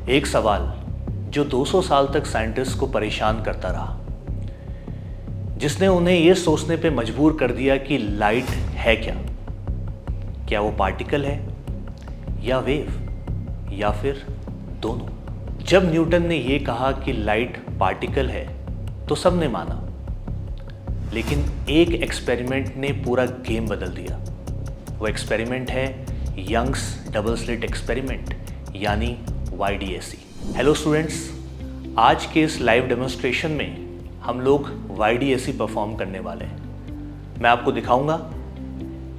एक सवाल जो 200 साल तक साइंटिस्ट को परेशान करता रहा, जिसने उन्हें यह सोचने पे मजबूर कर दिया कि लाइट है क्या। क्या वो पार्टिकल है या वेव या फिर दोनों। जब न्यूटन ने यह कहा कि लाइट पार्टिकल है तो सबने माना, लेकिन एक एक्सपेरिमेंट ने पूरा गेम बदल दिया। वो एक्सपेरिमेंट है यंग्स डबल स्लिट एक्सपेरिमेंट यानी YDSE। हेलो स्टूडेंट्स, आज के इस लाइव डेमोन्स्ट्रेशन में हम लोग YDSE परफॉर्म करने वाले हैं। मैं आपको दिखाऊंगा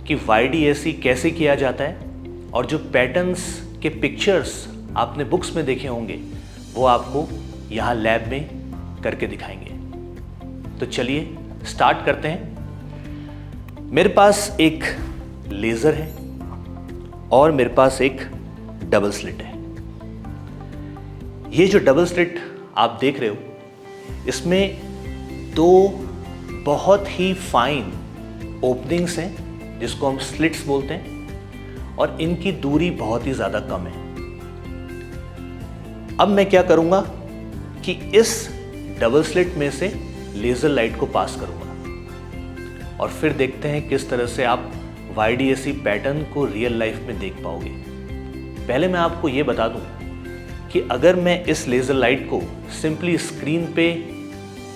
कि YDSE कैसे किया जाता है और जो पैटर्न्स के पिक्चर्स आपने बुक्स में देखे होंगे वो आपको यहाँ लैब में करके दिखाएंगे। तो चलिए स्टार्ट करते हैं। मेरे पास एक लेज़र है और मेरे पास एक डबल स्लिट है। ये जो डबल स्लिट आप देख रहे हो, इसमें दो बहुत ही फाइन ओपनिंग्स हैं जिसको हम स्लिट्स बोलते हैं और इनकी दूरी बहुत ही ज़्यादा कम है। अब मैं क्या करूँगा कि इस डबल स्लिट में से लेज़र लाइट को पास करूँगा और फिर देखते हैं किस तरह से आप YDSE पैटर्न को रियल लाइफ में देख पाओगे। पहले मैं आपको ये बता दूं कि अगर मैं इस लेज़र लाइट को सिंपली स्क्रीन पे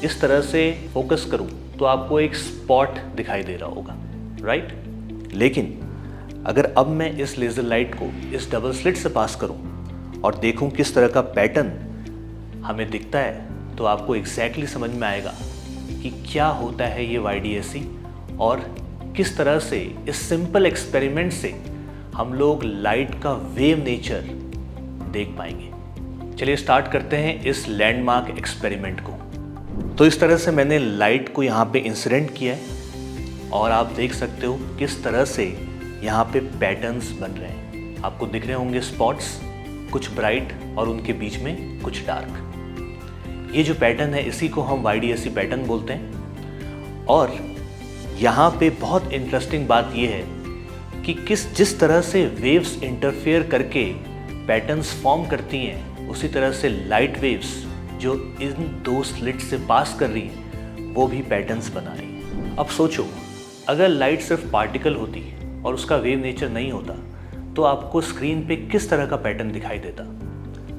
इस तरह से फोकस करूं तो आपको एक स्पॉट दिखाई दे रहा होगा, राइट। लेकिन अगर अब मैं इस लेज़र लाइट को इस डबल स्लिट से पास करूं और देखूं किस तरह का पैटर्न हमें दिखता है तो आपको एग्जैक्टली समझ में आएगा कि क्या होता है ये YDSE और किस तरह से इस सिंपल एक्सपेरिमेंट से हम लोग लाइट का वेव नेचर देख पाएंगे। चलिए स्टार्ट करते हैं इस लैंडमार्क एक्सपेरिमेंट को। तो इस तरह से मैंने लाइट को यहाँ पे इंसिडेंट किया है और आप देख सकते हो किस तरह से यहाँ पे पैटर्न्स बन रहे हैं। आपको दिख रहे होंगे स्पॉट्स, कुछ ब्राइट और उनके बीच में कुछ डार्क। ये जो पैटर्न है इसी को हम YDSE पैटर्न बोलते हैं। और यहाँ पे बहुत इंटरेस्टिंग बात ये है कि जिस तरह से वेव्स इंटरफेयर करके पैटर्न्स फॉर्म करती हैं, उसी तरह से लाइट वेव्स जो इन दो स्लिट से पास कर रही हैं वो भी पैटर्न्स बना रही हैं। अब सोचो, अगर लाइट सिर्फ पार्टिकल होती और उसका वेव नेचर नहीं होता तो आपको स्क्रीन पे किस तरह का पैटर्न दिखाई देता।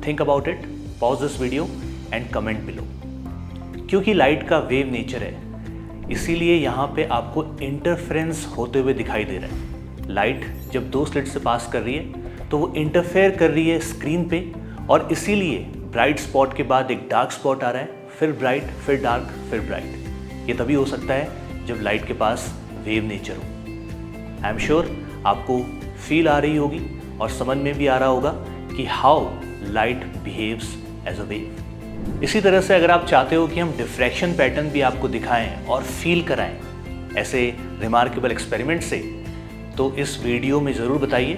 Think about it, pause this video and comment below. क्योंकि लाइट का वेव नेचर है इसीलिए यहाँ पे आपको इंटरफेरेंस होते हुए दिखाई दे रहा है। लाइट जब दो स्लिट से पास कर रही है तो वो इंटरफेयर कर रही है स्क्रीन पे और इसीलिए ब्राइट स्पॉट के बाद एक डार्क स्पॉट आ रहा है, फिर ब्राइट, फिर डार्क, फिर ब्राइट। ये तभी हो सकता है जब लाइट के पास वेव नेचर हो। आई एम श्योर आपको फील आ रही होगी और समझ में भी आ रहा होगा कि how light behaves as a wave. इसी तरह से अगर आप चाहते हो कि हम डिफ्रैक्शन पैटर्न भी आपको दिखाएं और फील कराएं ऐसे रिमार्केबल एक्सपेरिमेंट से, तो इस वीडियो में ज़रूर बताइए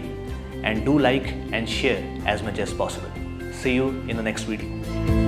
and do like and share as much as possible. See you in the next video.